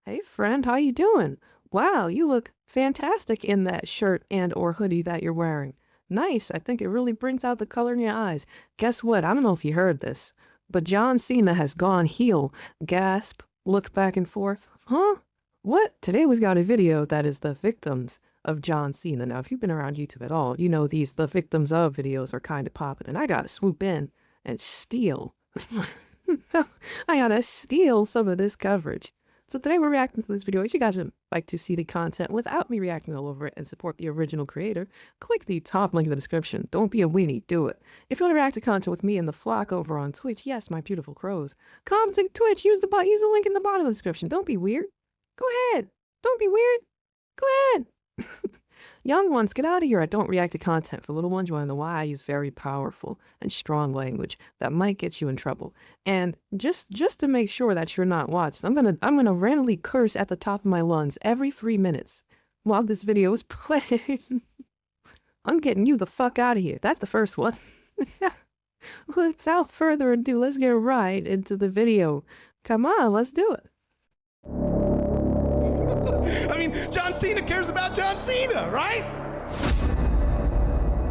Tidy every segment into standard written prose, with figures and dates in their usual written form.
Hey friend, how you doing? Wow, you look fantastic in that shirt and or hoodie that you're wearing. Nice, I think it really brings out the color in your eyes. Guess what? I don't know if you heard this, but John Cena has gone heel. Gasp, look back and forth. Huh? What? Today we've got a video that is the victims of John Cena. Now, if you've been around YouTube at all, you know these the victims of videos are kind of popping, and I gotta swoop in and steal. I gotta steal some of this coverage. So today we're reacting to this video. If you guys would like to see the content without me reacting all over it and support the original creator, click the top link in the description. Don't be a weenie, do it. If you want to react to content with me and the flock over on Twitch, yes, my beautiful crows, come to Twitch, use the link in the bottom of the description. Don't be weird. Go ahead. Don't be weird. Go ahead. Young ones, get out of here. I don't react to content for little ones. You want to know why? I use very powerful and strong language that might get you in trouble. And just to make sure that you're not watched, I'm gonna randomly curse at the top of my lungs every 3 minutes while this video is playing. I'm getting you the fuck out of here. That's the first one. Without further ado, let's get right into the video. Come on, let's do it. I mean, John Cena cares about John Cena, right?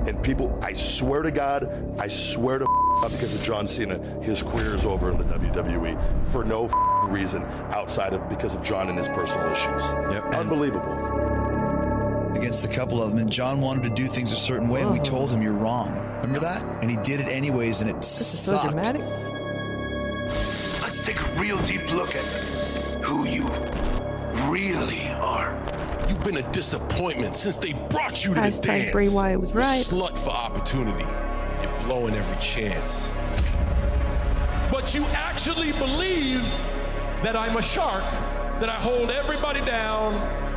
And people, I swear to God, I swear to because of John Cena, his career is over in the WWE for no reason outside of because of John and his personal issues. Yep. Unbelievable. Against a couple of them, and John wanted to do things a certain way, and we told him you're wrong. Remember that? And he did it anyways, and it This is so sucked. dramatic. Let's take a real deep look at who you really are. You've been a disappointment since they brought you to the Hashtag dance. Bray Wyatt was right. You're a slut for opportunity. You're blowing every chance. But you actually believe that I'm a shark, that I hold everybody down,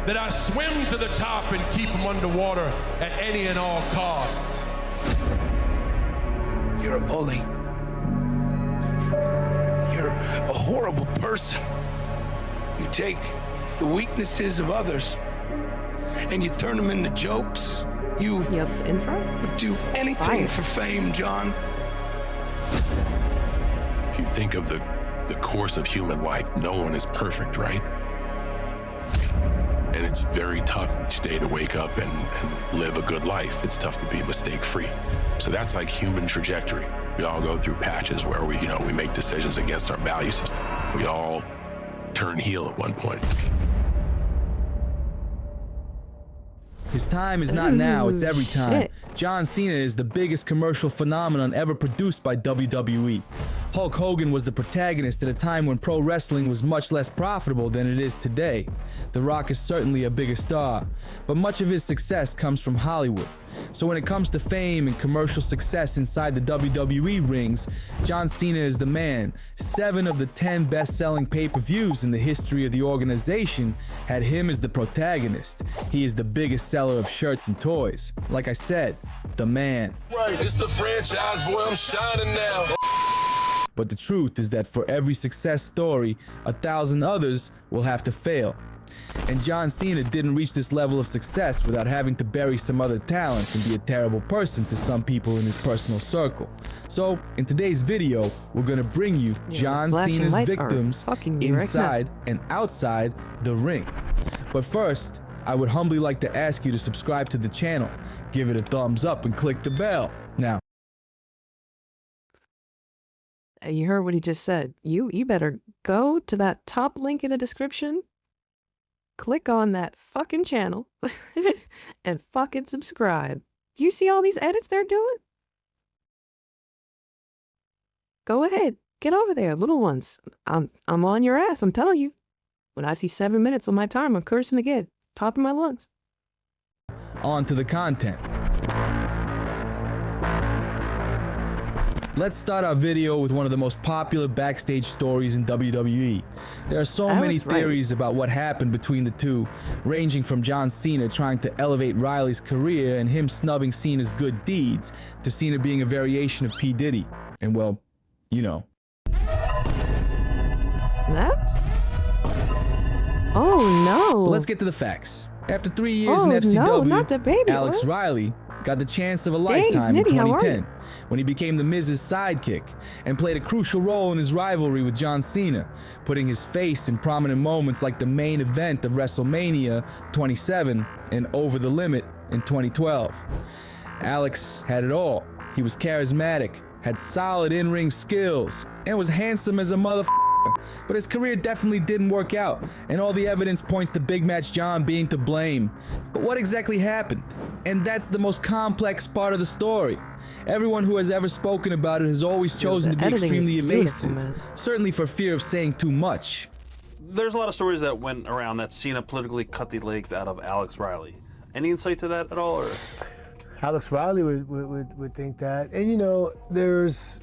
that I swim to the top and keep them underwater at any and all costs. You're a bully. You're a horrible person. You take the weaknesses of others and you turn them into jokes. You Yelps intro. would do anything for fame, John. If you think of the course of human life, no one is perfect, right? And it's very tough each day to wake up and live a good life. It's tough to be mistake-free. So that's like human trajectory. We all go through patches where we make decisions against our value system. We all turn heel at one point. His time is not now, it's every time. Shit. John Cena is the biggest commercial phenomenon ever produced by WWE. Hulk Hogan was the protagonist at a time when pro wrestling was much less profitable than it is today. The Rock is certainly a bigger star, but much of his success comes from Hollywood. So when it comes to fame and commercial success inside the WWE rings, John Cena is the man. 7 of the 10 best-selling pay-per-views in the history of the organization had him as the protagonist. He is the biggest seller of shirts and toys. Like I said, the man. It's the franchise, boy, I'm shining now. But the truth is that for every success story, 1,000 others will have to fail. And John Cena didn't reach this level of success without having to bury some other talents and be a terrible person to some people in his personal circle. So, in today's video, we're gonna bring you John flashing Cena's lights are victims fucking me right now. inside and outside the ring. But first, I would humbly like to ask you to subscribe to the channel, give it a thumbs up, and click the bell. Now, You heard what he just said. You better go to that top link in the description, click on that fucking channel, and fucking subscribe. Do you see all these edits they're doing? Go ahead, get over there, little ones. I'm on your ass, I'm telling you. When I see 7 minutes on my time, I'm cursing again, top of my lungs. on to the content. Let's start our video with one of the most popular backstage stories in WWE. There are so many theories about what happened between the two, ranging from John Cena trying to elevate Riley's career and him snubbing Cena's good deeds, to Cena being a variation of P. Diddy. And well, you know. That? Oh no. But let's get to the facts. After 3 years in no, FCW, not the baby Alex one. Riley got the chance of a lifetime in Nitty, how are 2010 when he became The Miz's sidekick and played a crucial role in his rivalry with John Cena, putting his face in prominent moments like the main event of WrestleMania 27 and Over the Limit in 2012. Alex had it all. He was charismatic, had solid in-ring skills, and was handsome as a motherfucker. But his career definitely didn't work out, and all the evidence points to Big Match John being to blame. But what exactly happened? And that's the most complex part of the story. Everyone who has ever spoken about it has always chosen to be extremely evasive, certainly for fear of saying too much. There's a lot of stories that went around that Cena politically cut the legs out of Alex Riley. Any insight to that at all? Or? Alex Riley would think that. And you know, it's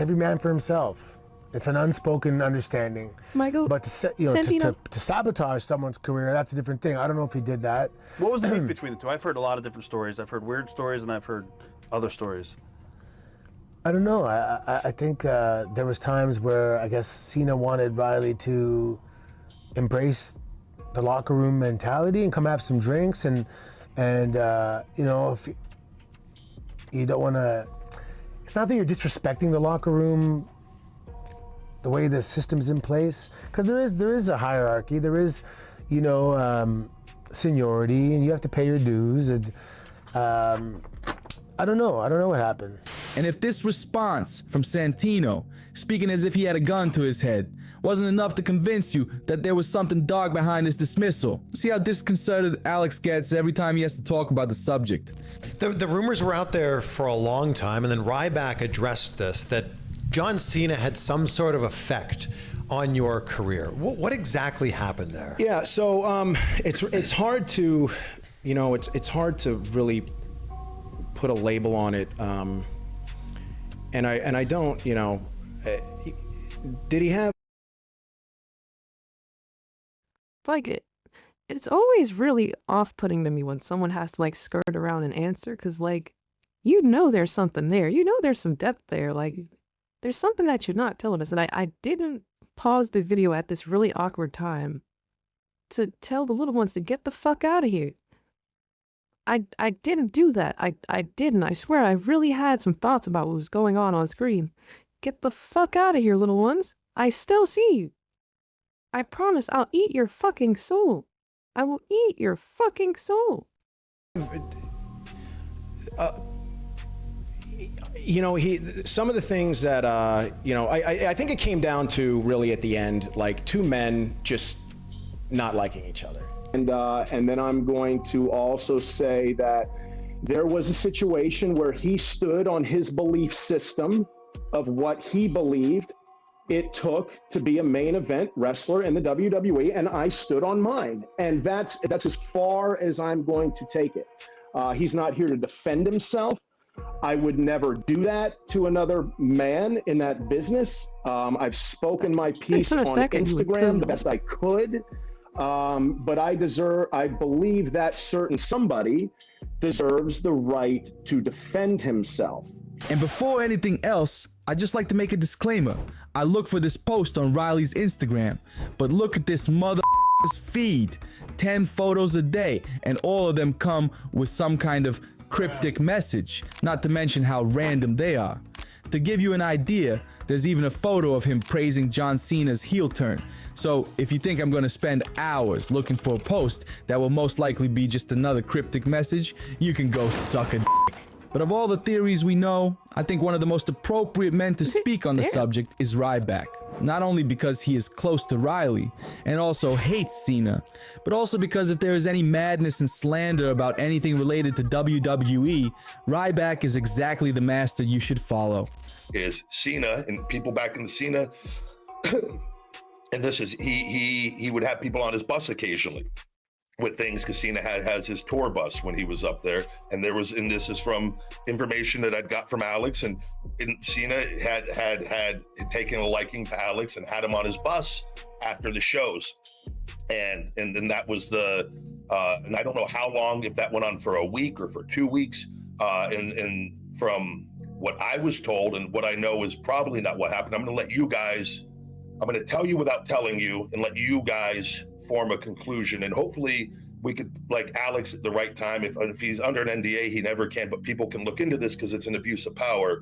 every man for himself. It's an unspoken understanding. Michael, but to sabotage someone's career, that's a different thing. I don't know if he did that. What was the beef between the two? I've heard a lot of different stories. I've heard weird stories and I've heard other stories. I don't know. I think there was times where I guess Cena wanted Riley to embrace the locker room mentality and come have some drinks and you know, if you don't want to, it's not that you're disrespecting the locker room, the way the system's in place, because there is a hierarchy, there is, you know, seniority, and you have to pay your dues. And I don't know what happened. And if this response from Santino, speaking as if he had a gun to his head, wasn't enough to convince you that there was something dark behind his dismissal, see how disconcerted Alex gets every time he has to talk about the subject. The rumors were out there for a long time, and then Ryback addressed this, that John Cena had some sort of effect on your career. What exactly happened there? Yeah, so it's hard to, you know, it's hard to really put a label on it, and I don't, you know, did he have? Like, it's always really off-putting to me when someone has to, like, skirt around an answer, because, like, you know there's something there. You know there's some depth there. Like, there's something that you're not telling us. And I didn't pause the video at this really awkward time to tell the little ones to get the fuck out of here. I didn't do that. I didn't. I swear I really had some thoughts about what was going on screen. Get the fuck out of here, little ones. I still see you. I promise I'll eat your fucking soul. I will eat your fucking soul. You know, some of the things that, you know, I think it came down to really at the end, like two men just not liking each other. And then I'm going to also say that there was a situation where he stood on his belief system of what he believed it took to be a main event wrestler in the WWE, and I stood on mine. And that's as far as I'm going to take it. He's not here to defend himself. I would never do that to another man in that business. I've spoken my piece on Instagram the best I could. But I believe that certain somebody deserves the right to defend himself. And before anything else, I'd just like to make a disclaimer. I look for this post on Riley's Instagram, but look at this mother's feed. 10 photos a day, and all of them come with some kind of cryptic message, not to mention how random they are. To give you an idea, there's even a photo of him praising John Cena's heel turn. So if you think I'm gonna spend hours looking for a post that will most likely be just another cryptic message, you can go suck a dick. But of all the theories we know, I think one of the most appropriate men to speak on the subject is Ryback. Not only because he is close to Riley and also hates Cena, but also because if there is any madness and slander about anything related to WWE, Ryback is exactly the master you should follow. Is Cena and people back in the Cena, and this is he would have people on his bus occasionally with things, because Cena has his tour bus when he was up there, and this is from information that I'd got from Alex, and Cena had taken a liking to Alex and had him on his bus after the shows, and then that was the and I don't know how long, if that went on for a week or for 2 weeks, and from what I was told and what I know is probably not what happened. I'm going to tell you without telling you and let you guys form a conclusion, and hopefully we could, like Alex at the right time, if he's under an NDA, he never can, but people can look into this because it's an abuse of power,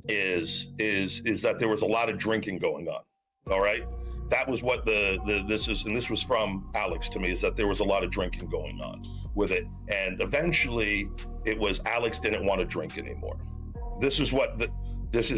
is that there was a lot of drinking going on. All right. That was what this is, and this was from Alex to me, is that there was a lot of drinking going on with it. And eventually it was Alex didn't want to drink anymore. This is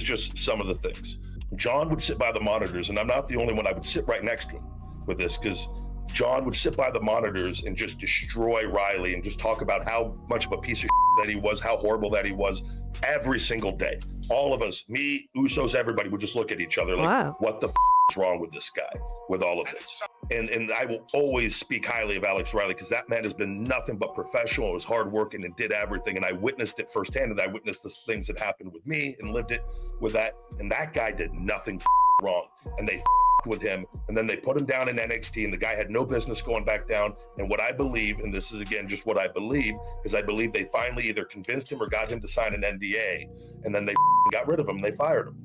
just some of the things. John would sit by the monitors, and I'm not the only one. I would sit right next to him with this, because John would sit by the monitors and just destroy Riley and just talk about how much of a piece of that he was, how horrible that he was, every single day. All of us, me, Usos, everybody would just look at each other like, wow, what the is wrong with this guy, with all of this? And I will always speak highly of Alex Riley, because that man has been nothing but professional, was hardworking, and did everything. And I witnessed it firsthand, and I witnessed the things that happened with me and lived it with that. And that guy did nothing wrong. And they with him, and then they put him down in NXT, and the guy had no business going back down. And what I believe, and this is again just what I believe, is I believe they finally either convinced him or got him to sign an NDA, and then they got rid of him, they fired him,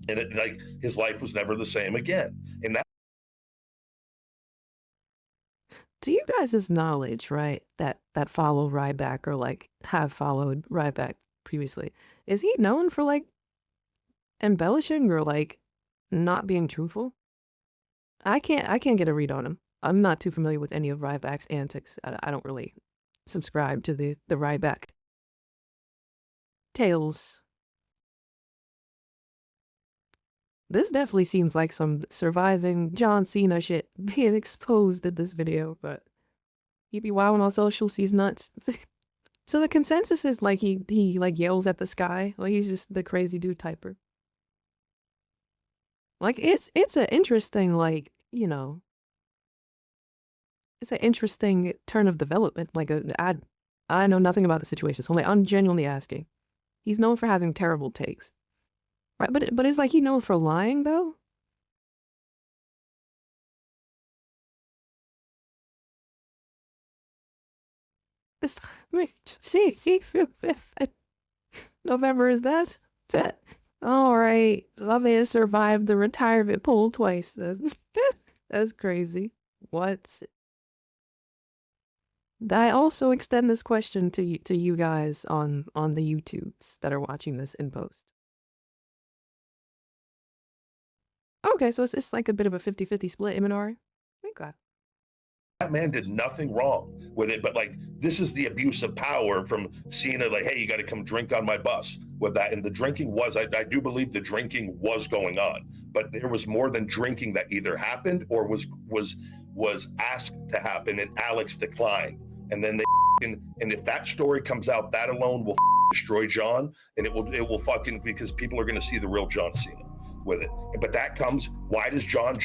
and it, like, his life was never the same again. And that, do you guys' knowledge, right, that follow Ryback, or like have followed Ryback previously, is he known for like embellishing or like not being truthful? I can't get a read on him. I'm not too familiar with any of Ryback's antics. I don't really subscribe to the Ryback tales. This definitely seems like some surviving John Cena shit being exposed in this video, but he be wilding on socials, he's nuts. So the consensus is like he like yells at the sky, like he's just the crazy dude typer. Like it's an interesting, like, you know, it's an interesting turn of development. Like I know nothing about the situation, so I'm genuinely asking. He's known for having terrible takes, right? But it's like he known for lying though. November is that? All right, Love survived the retirement pool twice. That's crazy. What? I also extend this question to you guys on the YouTubes that are watching this in post. Okay, so it's like a bit of a 50-50 split, Imanari. Okay. That man did nothing wrong with it, but like, this is the abuse of power from Cena, like, hey, you got to come drink on my bus with that. And the drinking was, I do believe the drinking was going on, but there was more than drinking that either happened or was asked to happen, and Alex declined. And then and if that story comes out, that alone will destroy John, and it will fucking, because people are going to see the real John Cena with it. But that comes, why does John,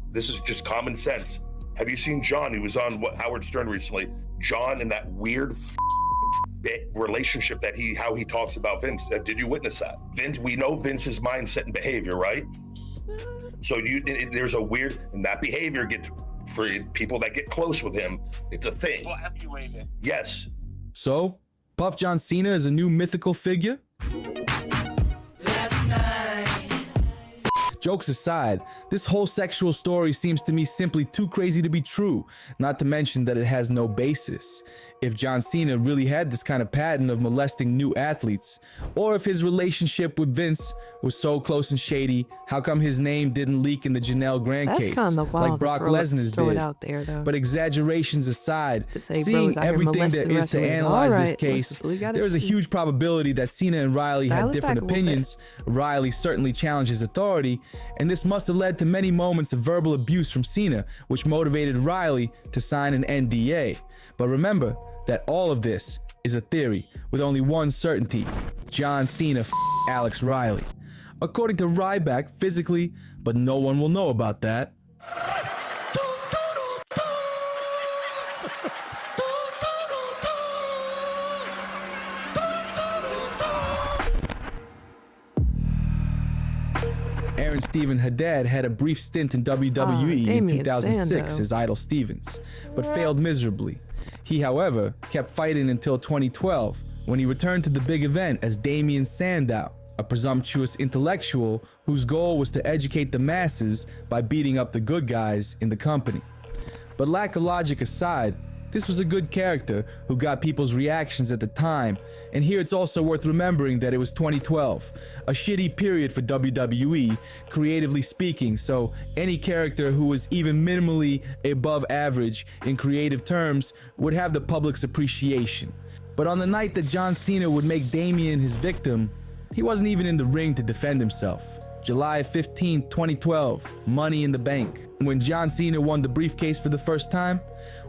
this is just common sense. Have you seen John? He was on Howard Stern recently. John and that weird relationship that how he talks about Vince. Did you witness that? Vince, we know Vince's mindset and behavior, right? So there's a weird, and that behavior gets, for people that get close with him, it's a thing. Yes. So, Puff John Cena is a new mythical figure? Jokes aside, this whole sexual story seems to me simply too crazy to be true, not to mention that it has no basis. If John Cena really had this kind of pattern of molesting new athletes, or if his relationship with Vince was so close and shady, how come his name didn't leak in the Janelle Grant case, like Brock Lesnar's did? Out there, though. But exaggerations aside, seeing everything there is to analyze this case, there is a huge probability that Cena and Riley had different opinions. Riley certainly challenged his authority, and this must have led to many moments of verbal abuse from Cena, which motivated Riley to sign an NDA. But remember that all of this is a theory with only one certainty: John Cena Alex Riley. According to Ryback, physically, but no one will know about that. Aaron Stephen Haddad had a brief stint in WWE in 2006 as Idol Stevens, but failed miserably. He, however, kept fighting until 2012, when he returned to the big event as Damien Sandow, a presumptuous intellectual whose goal was to educate the masses by beating up the good guys in the company. But lack of logic aside, this was a good character who got people's reactions at the time, and here it's also worth remembering that it was 2012, a shitty period for WWE, creatively speaking, so any character who was even minimally above average in creative terms would have the public's appreciation. But on the night that John Cena would make Damian his victim, he wasn't even in the ring to defend himself. July 15, 2012, Money in the Bank, when John Cena won the briefcase for the first time,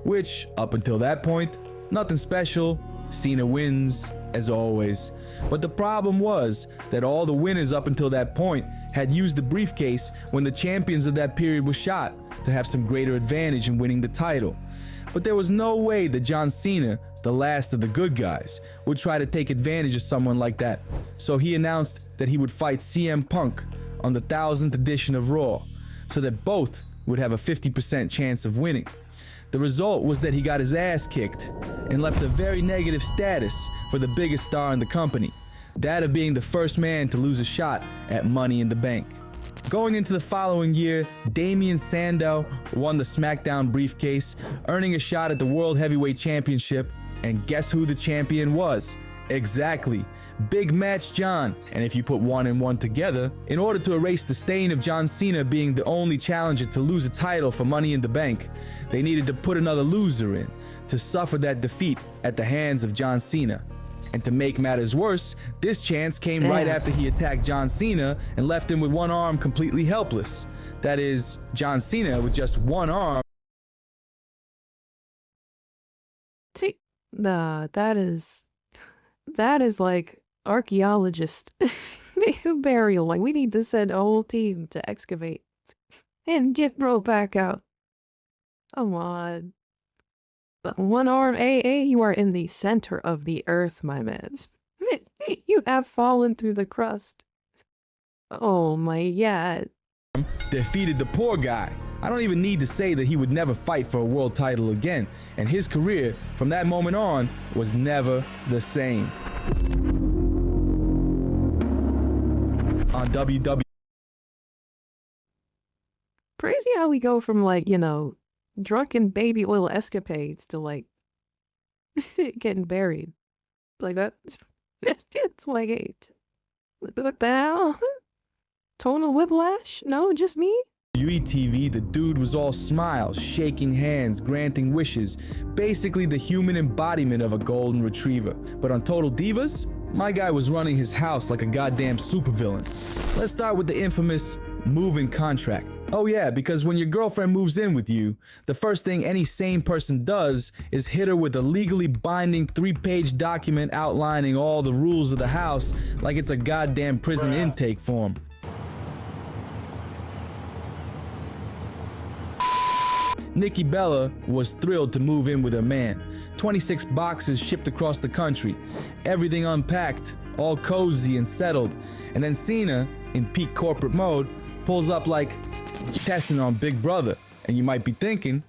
which, up until that point, nothing special, Cena wins, as always. But the problem was that all the winners up until that point had used the briefcase when the champions of that period were shot to have some greater advantage in winning the title. But there was no way that John Cena, the last of the good guys, would try to take advantage of someone like that. So he announced that he would fight CM Punk on the 1000th edition of Raw, so that both would have a 50% chance of winning. The result was that he got his ass kicked and left a very negative status for the biggest star in the company, that of being the first man to lose a shot at Money in the Bank. Going into the following year, Damien Sandow won the SmackDown briefcase, earning a shot at the World Heavyweight Championship, and guess who the champion was? Exactly, Big Match John. And if you put one and one together, in order to erase the stain of John Cena being the only challenger to lose a title for Money in the Bank, they needed to put another loser in to suffer that defeat at the hands of John Cena. And to make matters worse, this chance came right after he attacked John Cena and left him with one arm completely helpless. That is, John Cena with just one arm. Nah, that is like archaeologist burial. Like, we need to send a whole team to excavate and get bro back out. Come on. One arm, you are in the center of the earth, my man. You have fallen through the crust. Oh my god. Defeated the poor guy. I don't even need to say that he would never fight for a world title again, and his career from that moment on was never the same. On WWE. Crazy how we go from, like, you know, drunken baby oil escapades to, like, getting buried. Like that. It's like eight. What the hell? Tonal whiplash? No, just me? WWE, the dude was all smiles, shaking hands, granting wishes, basically the human embodiment of a golden retriever. But on Total Divas, my guy was running his house like a goddamn supervillain. Let's start with the infamous move-in contract. Oh yeah, because when your girlfriend moves in with you, the first thing any sane person does is hit her with a legally binding 3-page document outlining all the rules of the house like it's a goddamn prison intake form. Nikki Bella was thrilled to move in with her man. 26 boxes shipped across the country, everything unpacked, all cozy and settled. And then Cena, in peak corporate mode, pulls up like testing on Big Brother. And you might be thinking,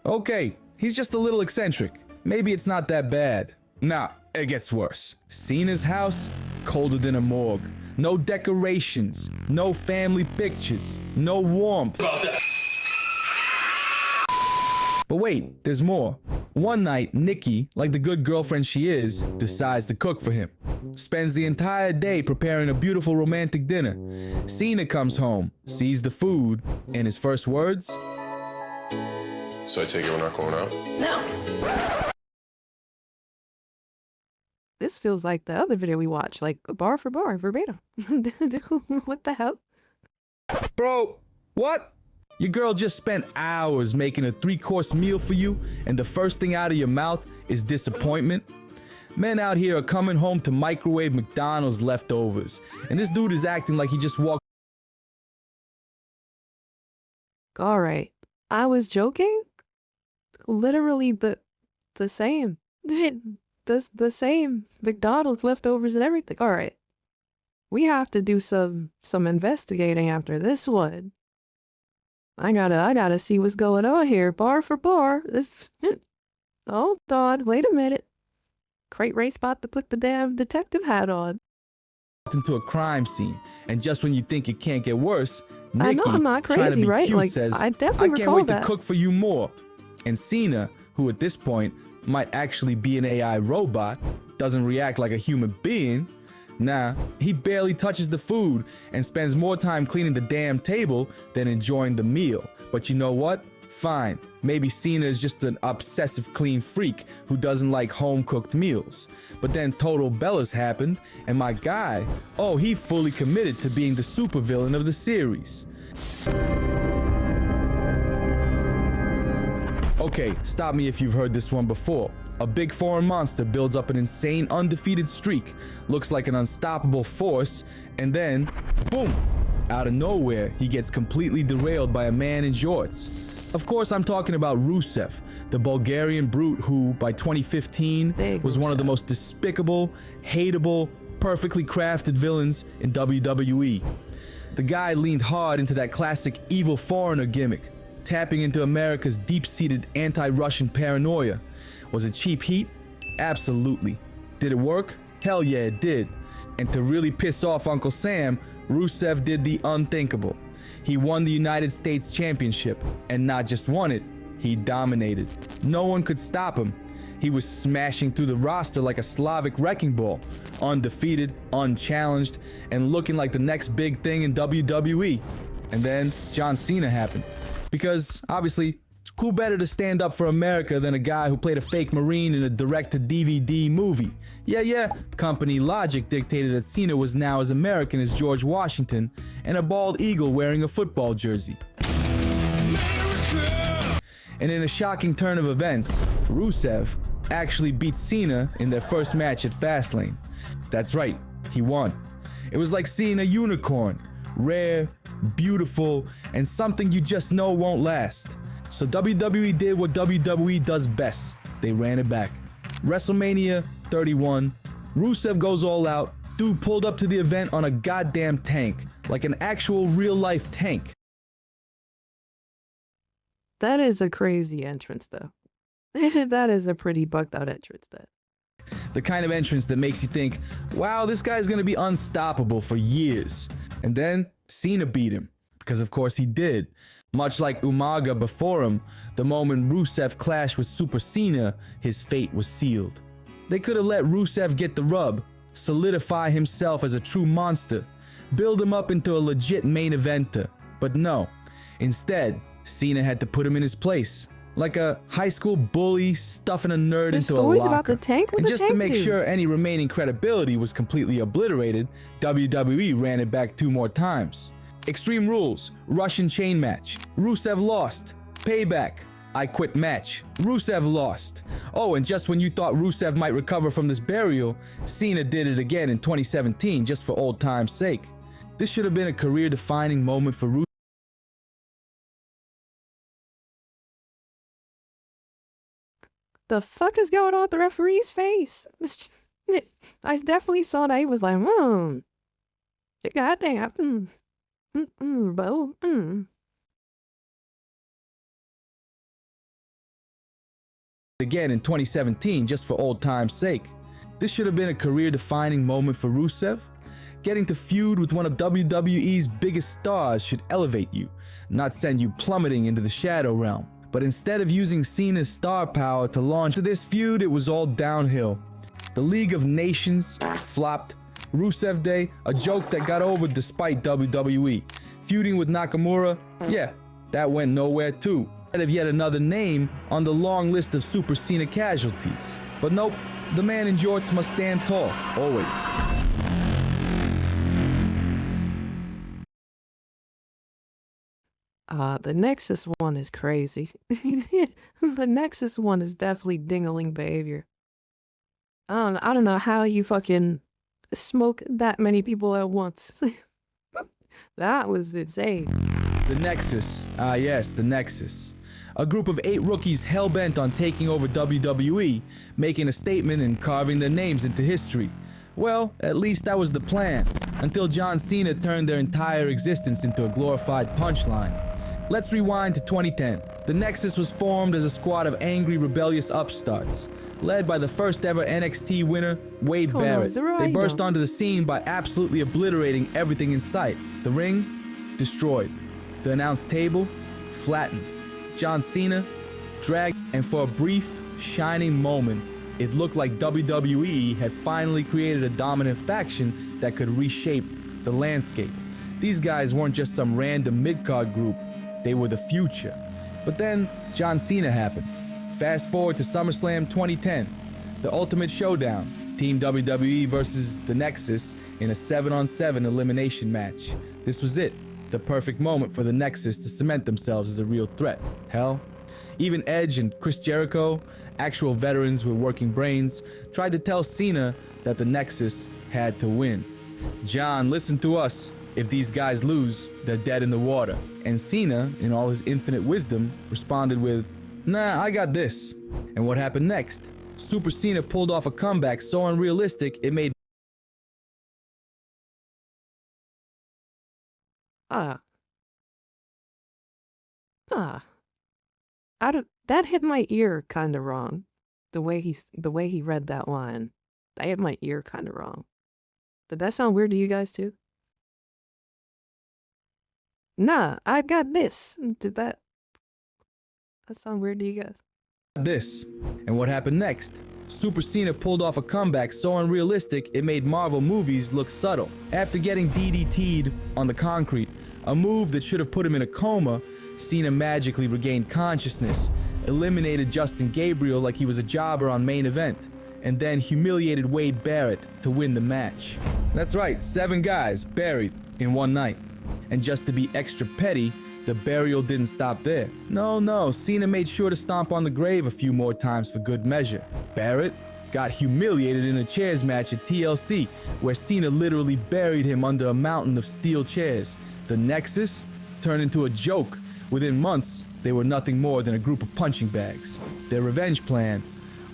okay, he's just a little eccentric. Maybe it's not that bad. Nah, it gets worse. Cena's house, colder than a morgue. No decorations, no family pictures, no warmth. But wait, there's more. One night, Nikki, like the good girlfriend she is, decides to cook for him. Spends the entire day preparing a beautiful romantic dinner. Cena comes home, sees the food, and his first words? So I take it we're not going out? No. This feels like the other video we watched, like bar for bar, verbatim. What the hell? Bro, what? Your girl just spent hours making a 3-course meal for you, and the first thing out of your mouth is disappointment? Men out here are coming home to microwave McDonald's leftovers, and this dude is acting like he just walked. Alright, I was joking? Literally the same. The same McDonald's leftovers and everything. Alright. We have to do some investigating after this one. I gotta see what's going on here, bar for bar. This, hold on, wait a minute. Cratewraith's about to put the damn detective hat on. Into a crime scene, and just when you think it can't get worse, I know I'm not trying to crazy, be right? cute, Like, says, I definitely I can't recall wait that. to cook for you more. And Cena, who at this point might actually be an AI robot, doesn't react like a human being. Nah, he barely touches the food and spends more time cleaning the damn table than enjoying the meal. But you know what? Fine, maybe Cena is just an obsessive clean freak who doesn't like home-cooked meals. But then Total Bellas happened, and my guy, oh, he fully committed to being the supervillain of the series. Okay, stop me if you've heard this one before. A big foreign monster builds up an insane undefeated streak, looks like an unstoppable force, and then, boom! Out of nowhere, he gets completely derailed by a man in jorts. Of course, I'm talking about Rusev, the Bulgarian brute who, by 2015, was one of the most despicable, hateable, perfectly crafted villains in WWE. The guy leaned hard into that classic evil foreigner gimmick, tapping into America's deep-seated anti-Russian paranoia. Was it cheap heat? Absolutely. Did it work? Hell yeah, it did. And to really piss off Uncle Sam, Rusev did the unthinkable. He won the United States Championship, and not just won it, he dominated. No one could stop him. He was smashing through the roster like a Slavic wrecking ball, undefeated, unchallenged, and looking like the next big thing in WWE. And then John Cena happened. Because, obviously, who better to stand up for America than a guy who played a fake Marine in a direct-to-DVD movie? Yeah, company logic dictated that Cena was now as American as George Washington and a bald eagle wearing a football jersey. And in a shocking turn of events, Rusev actually beat Cena in their first match at Fastlane. That's right, he won. It was like seeing a unicorn, rare, beautiful, and something you just know won't last. So WWE did what WWE does best. They ran it back. WrestleMania 31, Rusev goes all out. Dude pulled up to the event on a goddamn tank, like an actual real-life tank. That is a crazy entrance, though. That is a pretty bugged out entrance, that. The kind of entrance that makes you think, wow, this guy's gonna be unstoppable for years. And then Cena beat him, because of course he did. Much like Umaga before him, the moment Rusev clashed with Super Cena, his fate was sealed. They could have let Rusev get the rub, solidify himself as a true monster, build him up into a legit main eventer, but no. Instead, Cena had to put him in his place, like a high school bully stuffing a nerd There's into a stories locker. about the tank with And the just to tank make dude. sure any remaining credibility was completely obliterated, WWE ran it back 2 more times. Extreme Rules, Russian chain match. Rusev lost. Payback, I quit match. Rusev lost. Oh, and just when you thought Rusev might recover from this burial, Cena did it again in 2017 just for old time's sake. This should have been a career-defining moment for Rusev. The fuck is going on with the referee's face? I definitely saw that. He was like, goddamn. Bo. Again in 2017 just for old time's sake. This should have been a career-defining moment for Rusev. Getting to feud with one of WWE's biggest stars should elevate you, not send you plummeting into the shadow realm. But instead of using Cena's star power to launch this feud, it was all downhill. The League of Nations flopped. Rusev Day, a joke that got over despite WWE. Feuding with Nakamura, yeah, that went nowhere too. Instead of yet another name on the long list of Super Cena casualties. But nope, the man in jorts must stand tall, always. The Nexus one is crazy. The Nexus one is definitely dingling behavior. I don't know how you fucking smoke that many people at once. That was insane. The Nexus. Ah yes, the Nexus. A group of 8 rookies hell-bent on taking over WWE, making a statement and carving their names into history. Well, at least that was the plan, until John Cena turned their entire existence into a glorified punchline. Let's rewind to 2010. The Nexus was formed as a squad of angry, rebellious upstarts, led by the first ever NXT winner, Wade Barrett. They burst onto the scene by absolutely obliterating everything in sight. The ring, destroyed. The announce table flattened. John Cena dragged, and for a brief, shining moment, it looked like WWE had finally created a dominant faction that could reshape the landscape. These guys weren't just some random mid-card group, they were the future. But then, John Cena happened. Fast forward to SummerSlam 2010, the Ultimate Showdown, Team WWE versus The Nexus in a 7-on-7 elimination match. This was it, the perfect moment for The Nexus to cement themselves as a real threat. Hell, even Edge and Chris Jericho, actual veterans with working brains, tried to tell Cena that The Nexus had to win. John, listen to us. If these guys lose, they're dead in the water. And Cena, in all his infinite wisdom, responded with, nah, I got this. And what happened next? Super Cena pulled off a comeback so unrealistic it made that hit my ear kind of wrong. The way he read that line, that hit my ear kind of wrong. Did that sound weird to you guys too? Nah, I got this. Did that sound weird to you guys? this. And what happened next? Super Cena pulled off a comeback so unrealistic it made Marvel movies look subtle. After getting DDT'd on the concrete, a move that should have put him in a coma, Cena magically regained consciousness, eliminated Justin Gabriel like he was a jobber on Main Event, and then humiliated Wade Barrett to win the match. That's right, 7 guys buried in one night. And just to be extra petty, the burial didn't stop there. No, Cena made sure to stomp on the grave a few more times for good measure. Barrett got humiliated in a chairs match at TLC, where Cena literally buried him under a mountain of steel chairs. The Nexus turned into a joke. Within months, they were nothing more than a group of punching bags. Their revenge plan.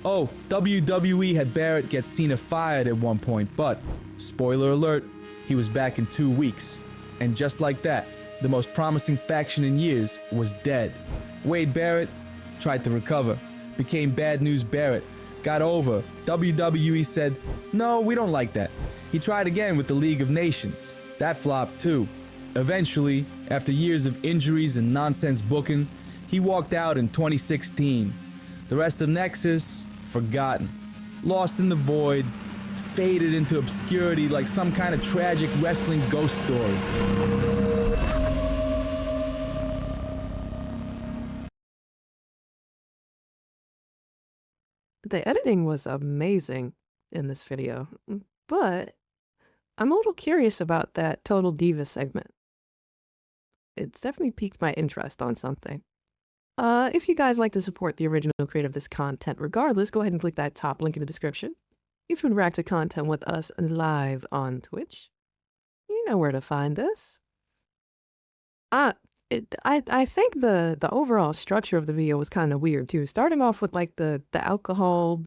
Oh, WWE had Barrett get Cena fired at one point, but, spoiler alert, he was back in 2 weeks. And just like that, the most promising faction in years was dead. Wade Barrett tried to recover, became Bad News Barrett, got over. WWE said, no, we don't like that. He tried again with the League of Nations. That flopped too. Eventually, after years of injuries and nonsense booking, he walked out in 2016. The rest of Nexus, forgotten. Lost in the void, faded into obscurity like some kind of tragic wrestling ghost story. The editing was amazing in this video, but I'm a little curious about that Total Diva segment. It's definitely piqued my interest on something. If you guys like to support the original creator of this content regardless, go ahead and click that top link in the description. If you would react to content with us live on Twitch, you know where to find us. I think the overall structure of the video was kind of weird too. Starting off with like the alcohol,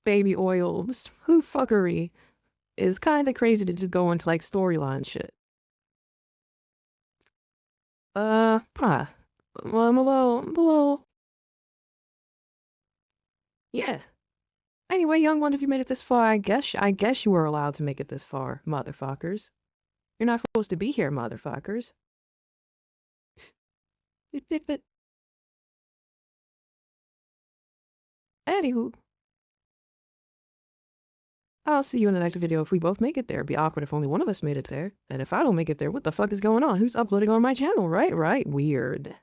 baby oil, who fuckery is kind of crazy to just go into like storyline shit. Well, I'm a little. Yeah. Anyway, young ones, if you made it this far, I guess you were allowed to make it this far, motherfuckers. You're not supposed to be here, motherfuckers. Anywho, I'll see you in the next video if we both make it there. It'd be awkward if only one of us made it there. And if I don't make it there, what the fuck is going on? Who's uploading on my channel? Right? Weird.